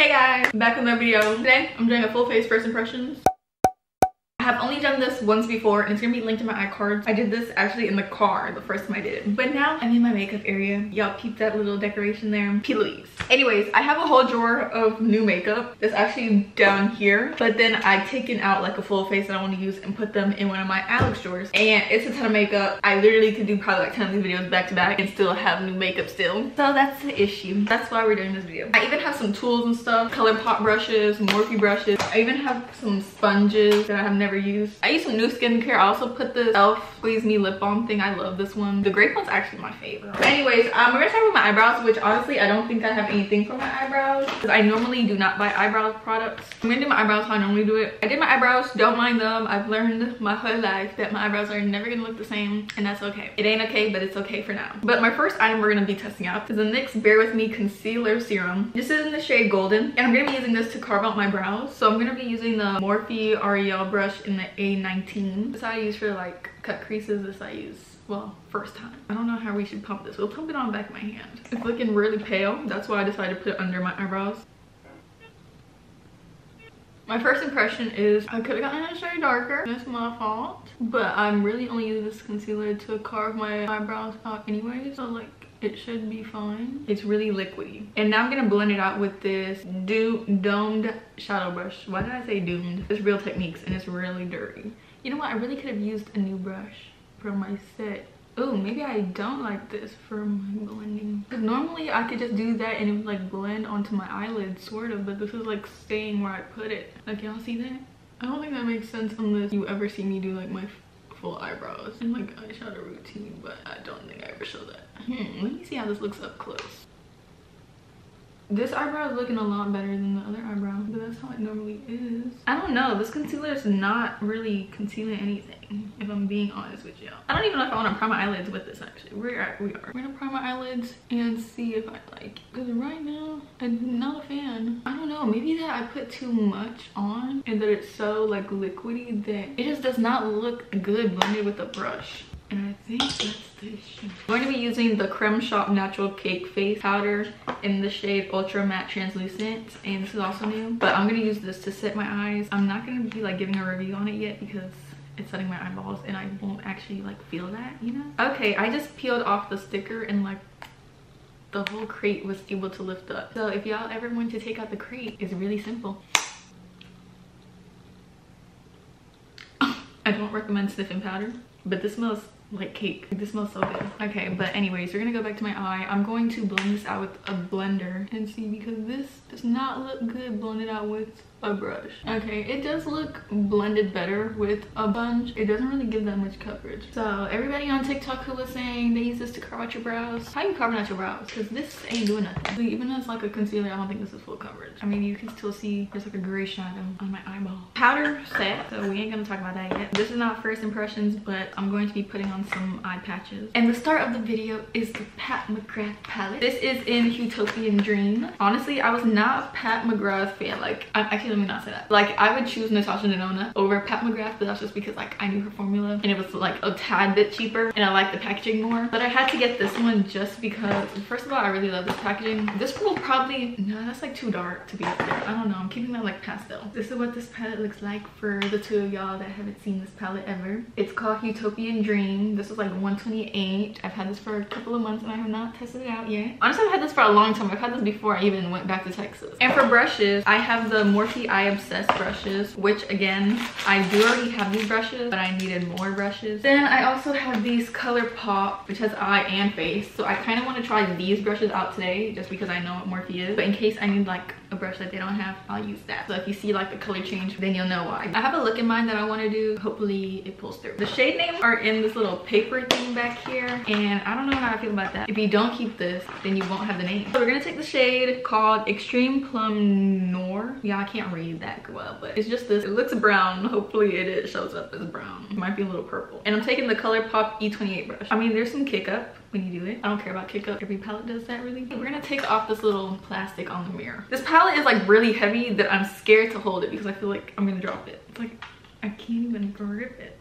Hey guys, back with my video. Today I'm doing a full face first impressions. I have only done this once before and it's gonna be linked in my iCards. I did this actually in the car the first time I did it. But now I'm in my makeup area. Y'all peep that little decoration there. Please. Anyways, I have a whole drawer of new makeup that's actually down here. But then I've taken out like a full face that I want to use and put them in one of my Alex drawers. And it's a ton of makeup. I literally could do probably like 10 of these videos back to back and still have new makeup still. So that's the issue. That's why we're doing this video. I even have some tools and stuff. ColourPop brushes, Morphe brushes. I even have some sponges that I have never used. I use some new skincare. I also put the e.l.f. Squeeze Me lip balm thing. I love this one. The grape one's actually my favorite. Anyways, we're gonna start with my eyebrows, which honestly I don't think I have anything for my eyebrows because I normally do not buy eyebrow products. I'm gonna do my eyebrows how I normally do it. I did my eyebrows, don't mind them. I've learned my whole life that my eyebrows are never gonna look the same, and that's okay. It ain't okay, but it's okay for now. But my first item we're gonna be testing out is the NYX Bare With Me Concealer Serum. This is in the shade Golden, and I'm gonna be using this to carve out my brows. So I'm gonna be using the Morphe Ariel brush in the A19. This I use for like cut creases. This I use, well, first time. I don't know how we should pump this. We'll pump it on the back of my hand. It's looking really pale. That's why I decided to put it under my eyebrows. My first impression is I could have gotten a shade darker. That's my fault. But I'm really only using this concealer to carve my eyebrows out anyway. So like it should be fine. It's really liquidy. And now I'm gonna blend it out with this domed shadow brush. Why did I say doomed? It's Real Techniques and it's really dirty. You know what? I really could have used a new brush for my set. Oh, maybe I don't like this for my blending. Because normally I could just do that and it would like blend onto my eyelids, sort of. But this is like staying where I put it. Like, y'all see that? I don't think that makes sense unless you ever see me do like my full eyebrows and like eyeshadow routine. But I don't think I ever show that. Let me see how this looks up close. This eyebrow is looking a lot better than the other eyebrow, but that's how it normally is. I don't know, this concealer is not really concealing anything, if I'm being honest with y'all. I don't even know if I want to prime my eyelids with this actually. We are. We're gonna prime my eyelids and see if I like it. Because right now, I'm not a fan. I don't know, maybe that I put too much on and that it's so like liquidy that it just does not look good blended with a brush. And I think that's the issue. I'm going to be using the Creme Shop Natural Cake Face Powder in the shade Ultra Matte Translucent. And this is also new. But I'm going to use this to set my eyes. I'm not going to be like giving a review on it yet because it's setting my eyeballs and I won't actually like feel that, you know? Okay, I just peeled off the sticker and like the whole crate was able to lift up. So if y'all ever want to take out the crate, it's really simple. I don't recommend sniffing powder, but this smells like cake. This smells so good. Okay, but anyways, we're gonna go back to my eye. I'm going to blend this out with a blender and see, because this does not look good blended out with a brush. Okay, it does look blended better with a sponge. It doesn't really give that much coverage. So everybody on TikTok who was saying they use this to carve out your brows, how you carving out your brows? Because this ain't doing nothing. So even as like a concealer, I don't think this is full coverage. I mean, you can still see there's like a gray shadow on my eyeball. Powder set, so we ain't gonna talk about that yet. This is not first impressions, but I'm going to be putting on some eye patches. And the start of the video is the Pat Mcgrath palette. This is in Utopian Dream. Honestly, I was not a Pat Mcgrath fan. Like, actually, let me not say that. Like, I would choose Natasha Denona over Pat Mcgrath, but that's just because like I knew her formula and it was like a tad bit cheaper and I like the packaging more. But I had to get this one just because, first of all, I really love this packaging. This will probably, no, that's like too dark to be up there. I don't know, I'm keeping that like pastel. This is what this palette looks like for the two of y'all that haven't seen this palette ever. It's called Utopian Dream. This is like $128. I've had this for a couple of months and I have not tested it out yet. Honestly, I've had this for a long time. I've had this before I even went back to Texas. And for brushes, I have the Morphe I Obsessed brushes, which again, I do already have these brushes, but I needed more brushes. Then I also have these ColourPop, which has eye and face. So I kind of want to try these brushes out today just because I know what Morphe is. But in case I need like a brush that they don't have, I'll use that. So if you see like the color change, then you'll know why. I have a look in mind that I want to do. Hopefully it pulls through. The shade names are in this little paper thing back here, and I don't know how I feel about that. If you don't keep this, then you won't have the name. So we're gonna take the shade called Extreme Plum Noir. Yeah, I can't read that well, but it's just this. It looks brown. Hopefully it shows up as brown. It might be a little purple. And I'm taking the ColourPop E28 brush. I mean, there's some kick up when you do it. I don't care about kick up. Every palette does that really. We're gonna take off this little plastic on the mirror. This palette is like really heavy that I'm scared to hold it because I feel like I'm gonna drop it. It's like I can't even grip it.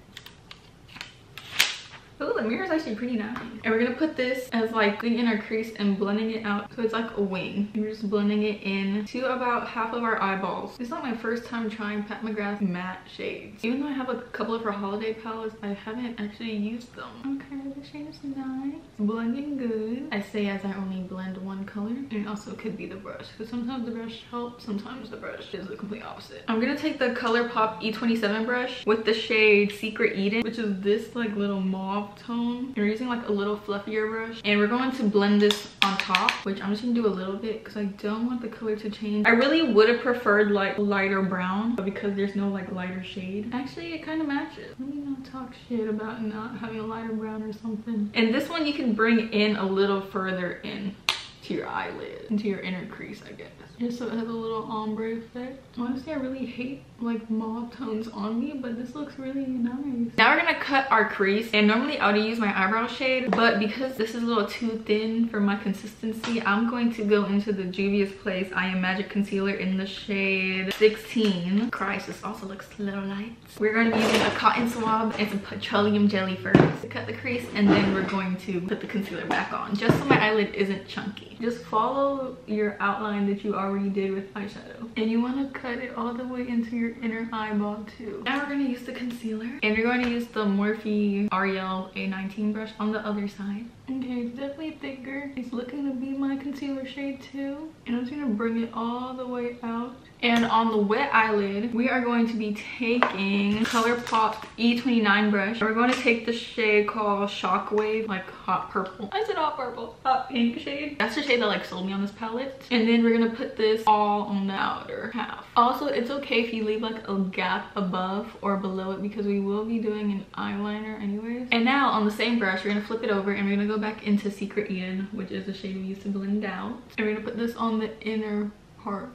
Oh, the mirror is actually pretty nice. And we're gonna put this as like the inner crease and blending it out so it's like a wing. We're just blending it in to about half of our eyeballs. This is not my first time trying Pat McGrath matte shades. Even though I have a couple of her holiday palettes, I haven't actually used them. Okay, the shade is nice. Blending good. I say as I only blend one color. And it also could be the brush, because sometimes the brush helps, sometimes the brush is the complete opposite. I'm gonna take the ColourPop E27 brush with the shade Secret Eden, which is this like little mauve tone. And we're using like a little fluffier brush, and we're going to blend this on top, which I'm just gonna do a little bit because I don't want the color to change. I really would have preferred like lighter brown, but because there's no like lighter shade, actually it kind of matches. Let me not talk shit about not having a lighter brown or something. And this one you can bring in a little further in to your eyelid, into your inner crease, I guess, just so it has a little ombre effect. Honestly, I really hate like mauve tones on me, but this looks really nice. Now we're gonna cut our crease, and normally I would use my eyebrow shade, but because this is a little too thin for my consistency, I'm going to go into the Juvia's Place I Am Magic concealer in the shade 16. Christ, this also looks a little light. We're going to be using a cotton swab and some petroleum jelly first to cut the crease, and then we're going to put the concealer back on, just so my eyelid isn't chunky. Just follow your outline that you already did with eyeshadow, and you want to cut it all the way into your inner eyeball too. Now we're going to use the concealer, and we're going to use the Morphe Ariel A19 brush on the other side. Okay, it's definitely thicker. It's looking to be my concealer shade too, and I'm just going to bring it all the way out. And on the wet eyelid, we are going to be taking ColourPop E29 brush. We're going to take the shade called Shockwave, like hot purple. I said hot purple, hot pink shade. That's the shade that like sold me on this palette. And then we're gonna put this all on the outer half. Also, it's okay if you leave like a gap above or below it, because we will be doing an eyeliner anyways. And now on the same brush, we're gonna flip it over and we're gonna go back into Secret Eden, which is the shade we used to blend out. And we're gonna put this on the inner part.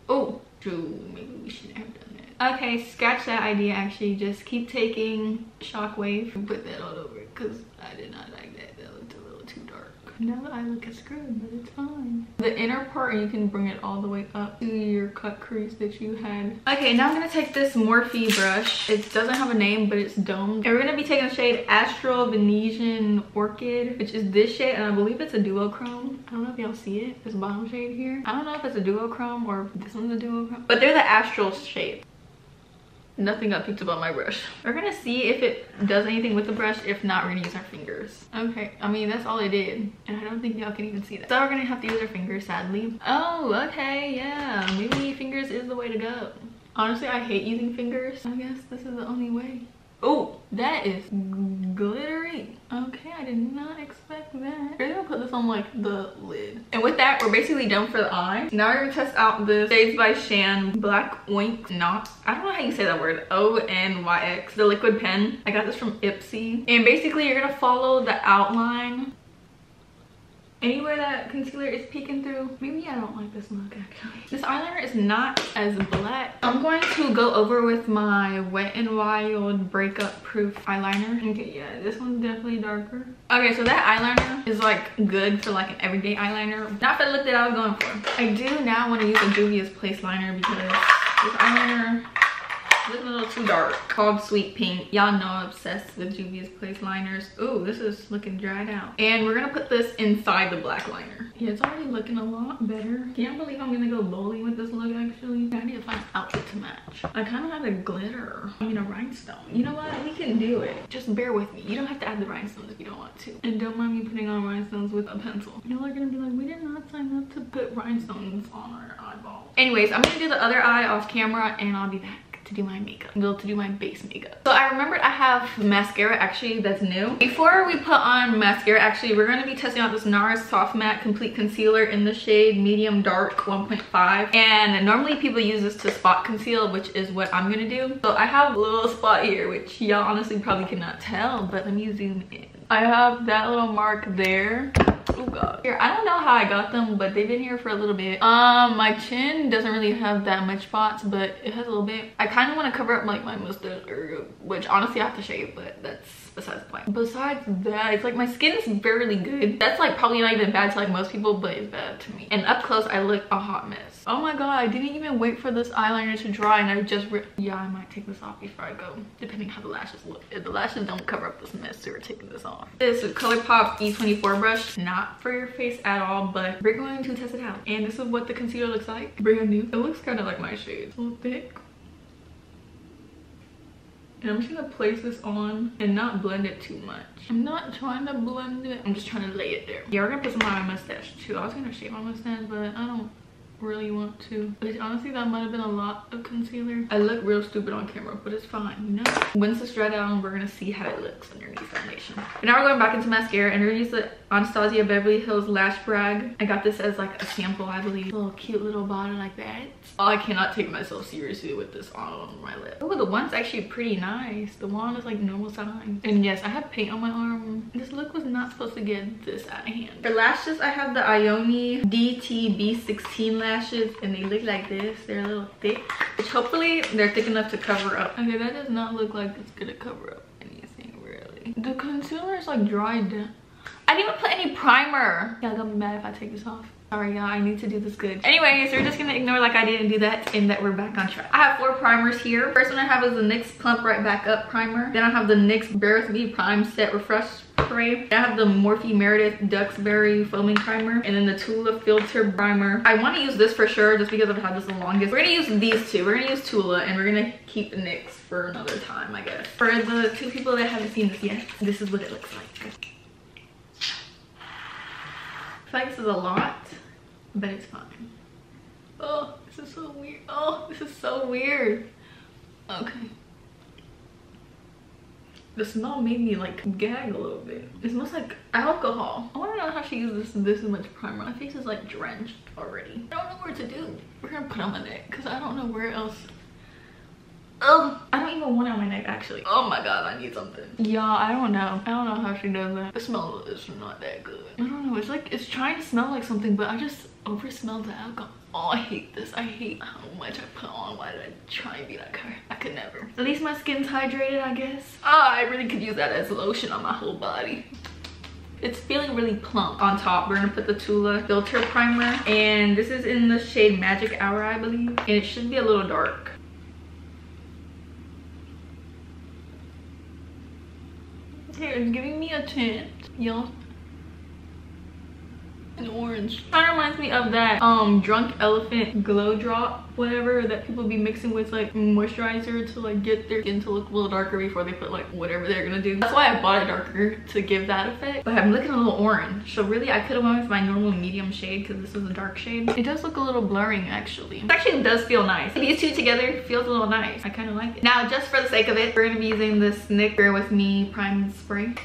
Oh, true, maybe we shouldn't have done that. Okay, scratch that idea actually. Just keep taking Shockwave and put that all over it, because I did not like that. That looked a little too dark. Now the eye look is good, but it's fine. The inner part, you can bring it all the way up to your cut crease that you had. Okay, now I'm gonna take this Morphe brush. It doesn't have a name, but it's domed. And we're gonna be taking the shade Astral Venetian Orchid, which is this shade, and I believe it's a duochrome. I don't know if y'all see it, this bottom shade here. I don't know if it's a duochrome or if this one's a duochrome, but they're the Astral shade. Nothing got picked up on my brush. We're gonna see if it does anything with the brush. If not, we're gonna use our fingers. Okay, I mean, that's all it did, and I don't think y'all can even see that. So we're gonna have to use our fingers, sadly. Oh, okay, yeah, maybe fingers is the way to go. Honestly, I hate using fingers. I guess this is the only way. Oh, that is glittery. Okay, I did not expect that. We're gonna put this on like the lid. And with that, we're basically done for the eye. Now we're gonna test out the Shades by Shan Black Oink Knot. I don't know how you say that word. ONYX, the liquid pen. I got this from Ipsy. And basically you're gonna follow the outline anywhere that concealer is peeking through. Maybe I don't like this look actually. This eyeliner is not as black. I'm going to go over with my Wet n Wild Breakup Proof eyeliner. Okay, yeah, this one's definitely darker. Okay, so that eyeliner is like good for like an everyday eyeliner. Not for the look that I was going for. I do now want to use a Juvia's Place liner because this eyeliner is a little too dark. Called Sweet Pink. Y'all know I'm obsessed with Juvia's Place liners. Ooh, this is looking dried out. And we're gonna put this inside the black liner. Yeah, it's already looking a lot better. Can't believe I'm gonna go bowling with this look actually. I need to find an outfit to match. I kind of have a glitter. I mean a rhinestone. You know what? We can do it. Just bear with me. You don't have to add the rhinestones if you don't want to. And don't mind me putting on rhinestones with a pencil. Y'all are gonna be like, we did not sign up to put rhinestones on our eyeball. Anyways, I'm gonna do the other eye off camera and I'll be back to do my makeup. Well, to do my base makeup. So I remembered I have mascara actually that's new. Before we put on mascara, actually, we're going to be testing out this NARS Soft Matte Complete Concealer in the shade Medium Dark 1.5. And normally people use this to spot conceal, which is what I'm going to do. So I have a little spot here, which y'all honestly probably cannot tell, but let me zoom in. I have that little mark there. Oh god. Here, I don't know how I got them, but they've been here for a little bit. My chin doesn't really have that much spots, but it has a little bit. I kind of want to cover up like my mustache area, which honestly I have to shave, but that's besides the point. Besides that, it's like my skin is fairly good. That's like probably not even bad to like most people, but it's bad to me. And up close, I look a hot mess. Oh my god, I didn't even wait for this eyeliner to dry, and I just yeah, I might take this off before I go, depending how the lashes look. If the lashes don't cover up this mess, so we're taking this off. This is ColourPop E24 brush, not for your face at all, but we're going to test it out. And this is what the concealer looks like, brand new. It looks kind of like my shade. It's a little thick. And I'm just gonna place this on and not blend it too much. I'm not trying to blend it, I'm just trying to lay it there. Yeah, we're gonna put some on my mustache too. I was gonna shave my mustache, but I don't really want to. But honestly, that might have been a lot of concealer. I look real stupid on camera, but it's fine, you know? Once it's dried out, we're gonna see how it looks underneath foundation. But now we're going back into mascara, and we're gonna use the Anastasia Beverly Hills Lash Brag. I got this as like a sample, I believe. A little cute little bottle like that. Oh, I cannot take myself seriously with this on my lip. Oh, the one's actually pretty nice. The wand is like normal size. And yes, I have paint on my arm. This look was not supposed to get this out of hand. For lashes, I have the Ioni DT-B16 lashes, and they look like this. They're a little thick, which hopefully they're thick enough to cover up. Okay, that does not look like it's gonna cover up anything really. The concealer is like dried down. I didn't even put any primer. Y'all gonna be mad if I take this off. Sorry y'all, I need to do this good. Anyways, we're just gonna ignore like I didn't do that, and that we're back on track. I have 4 primers here. First one I have is the NYX Plump Right Back Up primer. Then I have the NYX Bare With Me Prime Set Refresh Spray. Then I have the Morphe Meredith Duxbury Foaming Primer. And then the Tula Filter Primer. I wanna use this for sure just because I've had this the longest. We're gonna use these two. We're gonna use Tula, and we're gonna keep NYX for another time, I guess. For the 2 people that haven't seen this yet, this is what it looks like. I feel like this is a lot, but it's fine. Oh, this is so weird. Oh, this is so weird. Okay. The smell made me like gag a little bit. It smells like alcohol. I want to know how she uses this much primer. My face is like drenched already. I don't know where to do. We're gonna put on my neck because I don't know where else. Oh, I don't even want it on my neck actually. Oh my god, I need something. Y'all, I don't know how she does that. The smell is not that good. I don't know, it's like it's trying to smell like something, but I just over smell the alcohol. Oh, I hate this. I hate how much I put on. Why did I try and be like her? I could never. At least my skin's hydrated, I guess. Ah, I really could use that as lotion on my whole body. It's feeling really plump. On top, we're gonna put the Tula Filter Primer, and this is in the shade Magic Hour, I believe, and it should be a little dark. Here, it's giving me a tint. Y'all, an orange. Kind of reminds me of that Drunk Elephant Glow Drop, whatever, that people be mixing with like moisturizer to like get their skin to look a little darker before they put like whatever they're gonna do. That's why I bought it darker, to give that effect. But I'm looking a little orange, so really I could have went with my normal medium shade because this is a dark shade. It does look a little blurring actually. It actually does feel nice. These two together feels a little nice. I kind of like it. Now, just for the sake of it, we're gonna be using this NYX Bare With Me Prime Spray.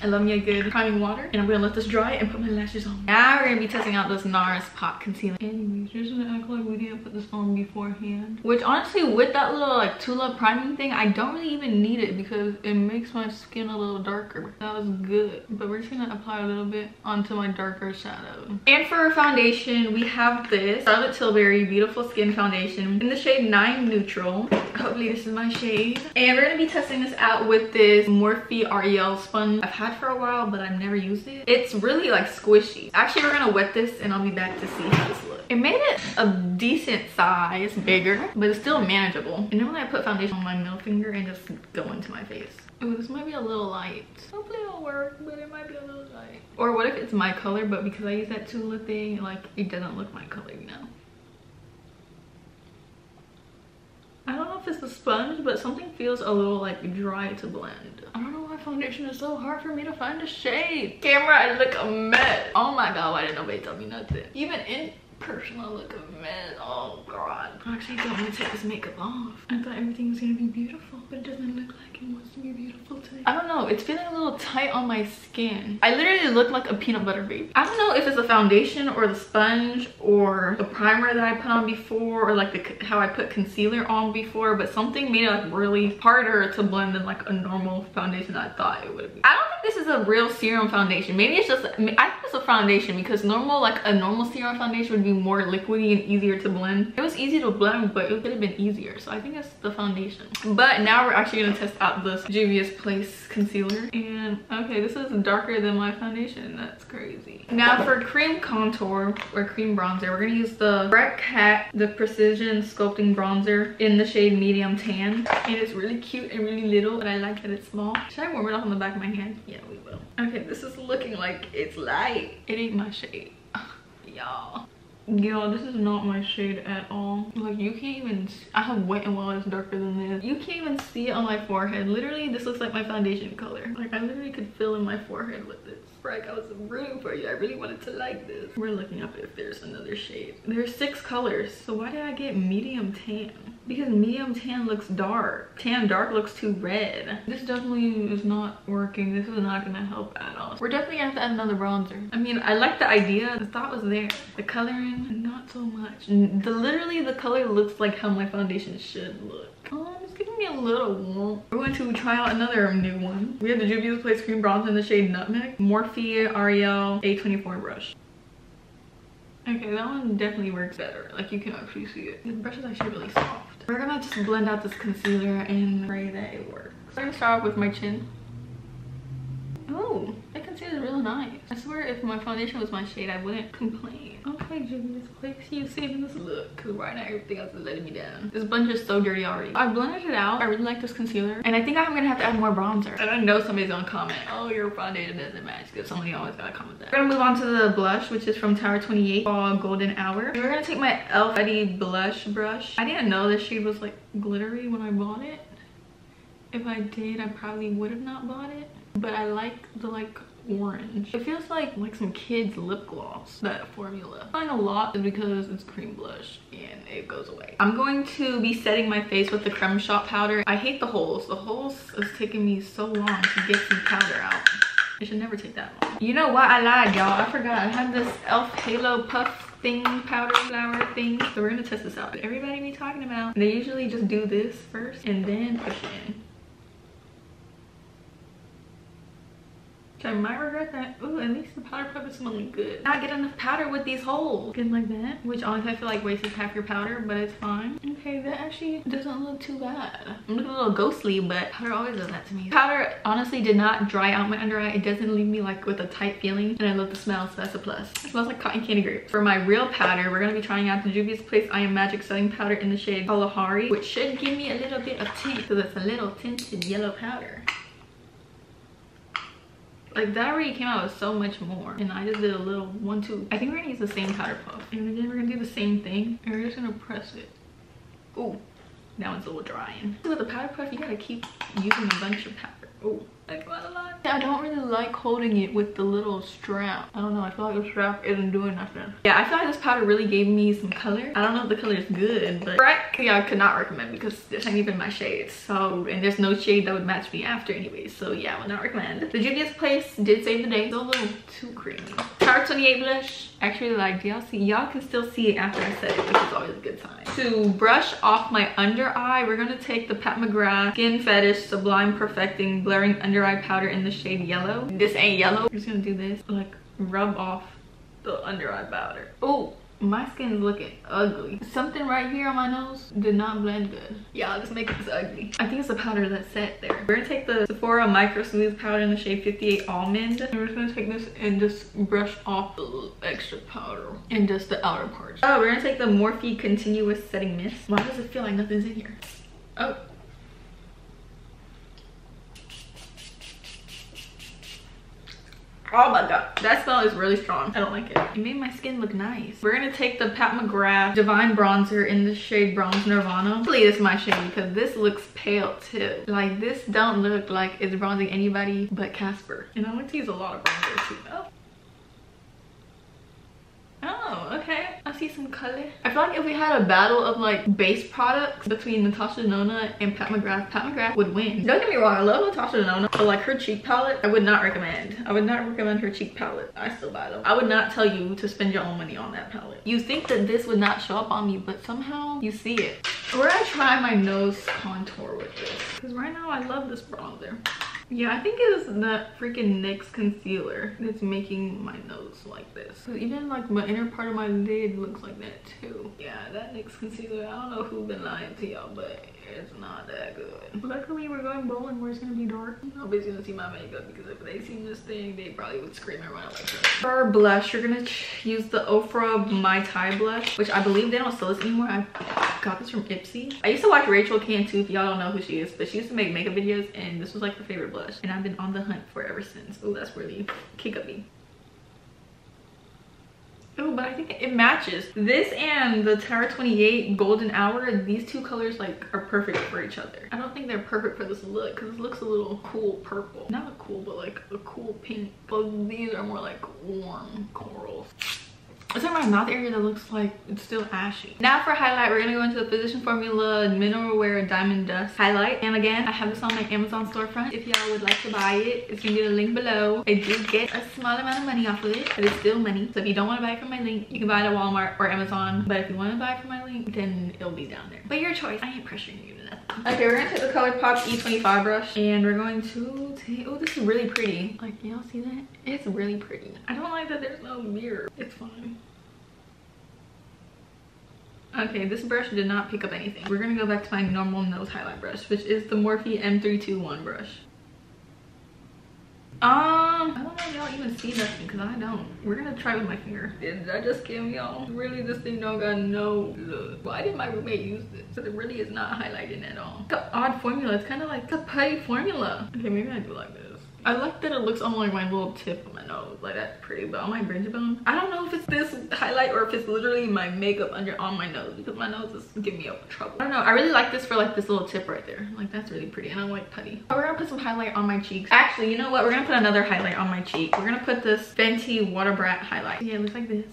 I love me a good priming water, and I'm gonna let this dry and put my lashes on. Now we're gonna be testing out this NARS Pot Concealer. Anyways, just gonna act like we didn't put this on beforehand. Which honestly, with that little like Tula priming thing, I don't really even need it because it makes my skin a little darker. That was good. But we're just gonna apply a little bit onto my darker shadow. And for foundation, we have this Charlotte Tilbury Beautiful Skin Foundation in the shade 9 Neutral. Hopefully this is my shade. And we're gonna be testing this out with this Morphe Ariel sponge I've had for a while, but I've never used it. It's really like squishy. Actually, we're gonna wet this and I'll be back to see how this looks. It made it a decent size, bigger, but it's still manageable. And normally I put foundation on my middle finger and just go into my face. Oh, this might be a little light. Hopefully it'll work, but it might be a little light. Or what if it's my color, but because I use that Tula thing, like it doesn't look my color, you know? I don't know if it's the sponge, but something feels a little like dry to blend. I don't know why foundation is so hard for me to find a shade. Camera, I look a mess. Oh my god, why didn't nobody tell me nothing? Even in person, I look a mess. Oh god. I actually don't want to take this makeup off. I thought everything was gonna be beautiful, but it doesn't look like it wants to be beautiful today. I don't know, it's feeling a little tight on my skin. I literally look like a peanut butter baby. I don't know if it's the foundation or the sponge or the primer that I put on before, or like how I put concealer on before, but something made it like really harder to blend than like a normal foundation I thought it would be. I don't think this is a real serum foundation. Maybe it's just, I think it's a foundation because normal, like a normal serum foundation would be more liquidy and easier to blend. It was easy to blend, but it could have been easier. So I think it's the foundation. But now we're actually gonna test out this Juvia's Place concealer. And okay, this is darker than my foundation. That's crazy. Now for cream contour or cream bronzer, we're gonna use the Freck the Precision Sculpting Bronzer in the shade Medium Tan. And it's really cute and really little, but I like that it's small. Should I warm it up on the back of my hand? Yeah, we will. Okay, this is looking like it's light. It ain't my shade. Y'all. Yo, this is not my shade at all. Like, you can't even, I have Wet n Wild is darker than this. You can't even see it on my forehead. Literally, this looks like my foundation color. Like, I literally could fill in my forehead with this. Freck, I was rooting for you. I really wanted to like this. We're looking up if there's another shade. There's 6 colors. So why did I get medium tan? Because medium tan looks dark. Tan dark looks too red. This definitely is not working. This is not gonna help at all. We're definitely gonna have to add another bronzer. I mean, I like the idea. The thought was there. The coloring, not so much. Literally, the color looks like how my foundation should look. It's giving me a little warm. We're going to try out another new one. We have the Juvia's Place Cream Bronzer in the shade Nutmeg. Morphe Ariel A24 brush. Okay, that one definitely works better. Like, you can actually see it. The brush is actually really soft. We're gonna just blend out this concealer and pray that it works. I'm gonna start off with my chin. Oh, that concealer is really nice. I swear if my foundation was my shade, I wouldn't complain. Okay, Juvia's Place, you saving this look. Because right now, everything else is letting me down. This bunch is so dirty already. I blended it out. I really like this concealer. And I think I'm gonna have to add more bronzer. And I know somebody's gonna comment, oh, your foundation doesn't match. Because somebody always gotta comment that. We're gonna move on to the blush, which is from Tower 28 called Golden Hour. And we're gonna take my e.l.f. Fetty blush brush. I didn't know this shade was like glittery when I bought it. If I did, I probably would have not bought it. But I like the orange. It feels like some kid's lip gloss, that formula. I find a lot is because it's cream blush and it goes away. I'm going to be setting my face with the Creme Shop powder. I hate the holes. The holes is taking me so long to get some powder out. It should never take that long. You know what? I lied, y'all. I forgot. I had this e.l.f. Halo Puff thing, powder flower thing. So we're gonna test this out. Everybody be talking about, they usually just do this first and then push it in. So I might regret that. Ooh, at least the powder puff is smelling good. Not get enough powder with these holes. Getting like that, which honestly I feel like wastes half your powder, but it's fine. Okay, that actually doesn't look too bad. I'm looking a little ghostly, but powder always does that to me. Powder honestly did not dry out my under eye. It doesn't leave me like with a tight feeling, and I love the smell, so that's a plus. It smells like cotton candy grapes. For my real powder, we're gonna be trying out the Juvia's Place I Am Magic setting powder in the shade Kalahari, which should give me a little bit of tint, so that's a little tinted yellow powder. Like, that already came out with so much more, and I just did a little 1-2. I think we're gonna use the same powder puff, and again we're gonna do the same thing, and we're just gonna press it. Ooh, that one's a little drying. With the powder puff, you gotta keep using a bunch of powder. Ooh, that's quite a lot. I don't really like holding it with the little strap. I don't know, I feel like the strap isn't doing nothing. Yeah, I feel like this powder really gave me some color. I don't know if the color is good, but Freck, yeah, I could not recommend because this ain't even my shade. So, and there's no shade that would match me after anyways. So yeah, I would not recommend. The Juvia's Place did save the day. It's a little too creamy. Tower 28 blush. Actually, like, do y'all see? Y'all can still see it after I set it, which is always a good sign. To brush off my under eye, we're gonna take the Pat McGrath Skin Fetish Sublime Perfecting Blurring Under Eye Powder in the shade Yellow. This ain't yellow. I'm just gonna do this, like, rub off the under eye powder. Oh, my skin's looking ugly. Something right here on my nose did not blend good. Yeah, let's make this ugly. I think it's the powder that's set there. We're gonna take the Sephora Micro Smooth powder in the shade 58 Almond. And we're just gonna take this and just brush off the little extra powder and just the outer part. Oh, we're gonna take the Morphe Continuous Setting Mist. Why does it feel like nothing's in here? Oh. Oh my god, that smell is really strong. I don't like it. It made my skin look nice. We're gonna take the Pat McGrath Divine Bronzer in the shade Bronze Nirvana. Hopefully it's my shade because this looks pale too. Like, this don't look like it's bronzing anybody but Casper. And I like to use a lot of bronzer too. Oh, okay. I see some color. I feel like if we had a battle of like base products between Natasha Denona and Pat McGrath would win. Don't get me wrong, I love Natasha Denona, but like her cheek palette, I would not recommend. I would not recommend her cheek palette. I still buy them. I would not tell you to spend your own money on that palette. You think that this would not show up on me, but somehow you see it. We're gonna try my nose contour with this because right now I love this bronzer. Yeah, I think it's that freaking NYX concealer that's making my nose like this. So even like my inner part of my lid looks like that too. Yeah, that NYX concealer, I don't know who's been lying to y'all, but it's not that good. Luckily we're going bowling where it's gonna be dark. Nobody's gonna see my makeup because if they see this thing, they probably would scream and run like that. For blush, you're gonna use the Ofra My Tai blush, which I believe they don't sell this anymore. I got this from Ipsy. I used to watch Rachel Cantu, if y'all don't know who she is, but she used to make makeup videos and this was like her favorite blush. And I've been on the hunt for it ever since. Oh, that's really kick-uppy. Oh, but I think it matches. This and the Tower 28 Golden Hour, these two colors like are perfect for each other. I don't think they're perfect for this look because it looks a little cool purple. Not cool, but like a cool pink. But these are more like warm corals. It's in my mouth area that looks like it's still ashy. Now for highlight, we're gonna go into the Physician Formula Mineral Wear Diamond Dust highlight. And again, I have this on my Amazon storefront. If y'all would like to buy it, it's gonna be the link below. I do get a small amount of money off of it, but it's still money. So if you don't want to buy it from my link, you can buy it at Walmart or Amazon. But if you want to buy it from my link, then it'll be down there. But your choice. I ain't pressuring you to nothing. Okay, we're gonna take the ColourPop E25 brush and we're going to take, oh, this is really pretty. Like, y'all see that? It's really pretty. I don't like that there's no mirror. It's fine. Okay, this brush did not pick up anything. We're gonna go back to my normal nose highlight brush, which is the Morphe M321 brush. I don't know if y'all even see nothing because I don't. We're gonna try with my finger. Did I just scam y'all? Really, this thing don't got no look. Why did my roommate use this? Because it really is not highlighting at all. It's an odd formula. It's kind of like a putty formula. Okay, maybe I do like this. I like that it looks on like my little tip of my nose, like that's pretty, but on my bridge bone, I don't know if it's this highlight or if it's literally my makeup on my nose because my nose is giving me up trouble. I don't know. I really like this for like this little tip right there. Like that's really pretty and I like putty. We're gonna put some highlight on my cheeks. Actually, you know what? We're gonna put another highlight on my cheek. We're gonna put this Fenty Water Brat highlight. Yeah, it looks like this.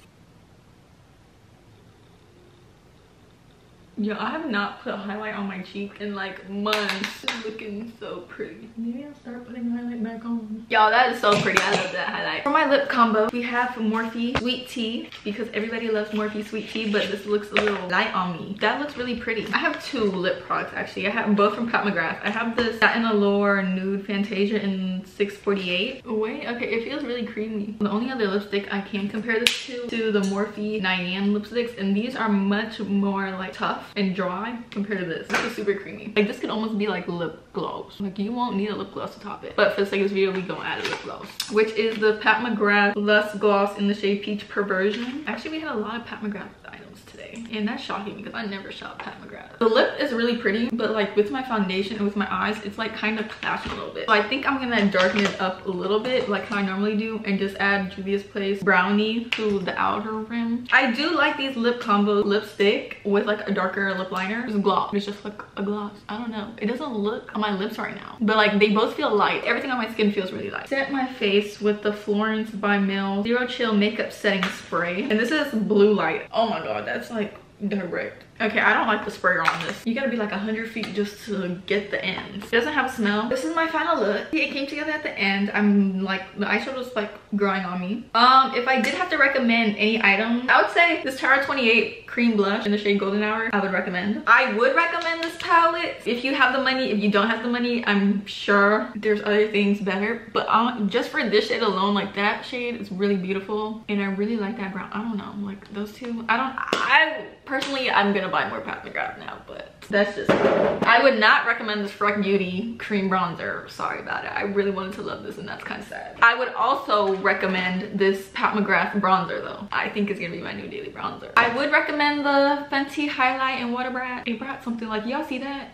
Yo, I have not put a highlight on my cheek in like months. It's looking so pretty. Maybe I'll start putting highlight back on. Y'all, that is so pretty. I love that highlight. For my lip combo, we have Morphe Sweet Tea because everybody loves Morphe Sweet Tea, but this looks a little light on me. That looks really pretty. I have two lip products actually. I have both from Mcgrath. I have this Satin Allure Nude Fantasia in 648. Wait, okay, it feels really creamy. The only other lipstick I can compare this to the Morphe Nyan lipsticks, and these are much more like tough and dry compared to this. This is super creamy. Like this could almost be like lip gloss. Like you won't need a lip gloss to top it. But for the sake of this video, we gonna add a lip gloss, which is the Pat McGrath Lust Gloss in the shade Peach Perversion. Actually, we had a lot of Pat McGrath items today, and that's shocking because I never shop Pat McGrath. The lip is really pretty, but like with my foundation and with my eyes, it's like kind of clashing a little bit. So I think I'm gonna darken it up a little bit like how I normally do and just add Juvia's Place Brownie to the outer rim. I do like these lip combo lipstick with like a darker lip liner. It's gloss. It's just like a gloss. I don't know. It doesn't look on my lips right now, but like they both feel light. Everything on my skin feels really light. Set my face with the Florence by Mills Zero Chill Makeup Setting Spray, and this is blue light. Oh my god, that's like direct. Okay, I don't like the sprayer on this. You gotta be like 100 feet just to get the ends. It doesn't have a smell. This is my final look. It came together at the end. I'm like, the eyeshadow's like growing on me. If I did have to recommend any item, I would say this Tower 28 cream blush in the shade Golden Hour. I would recommend. I would recommend this palette if you have the money. If you don't have the money, I'm sure there's other things better. But just for this shade alone, like that shade is really beautiful. And I really like that brown. I don't know, like those two. I personally, I'm gonna buy more Pat McGrath now, but that's just me. I would not recommend this Freck Beauty cream bronzer. Sorry about it. I really wanted to love this and that's kind of sad. I would also recommend this Pat McGrath bronzer though. I think it's gonna be my new daily bronzer. I would recommend the Fenty highlight and Water Brat. It brought something like, y'all see that?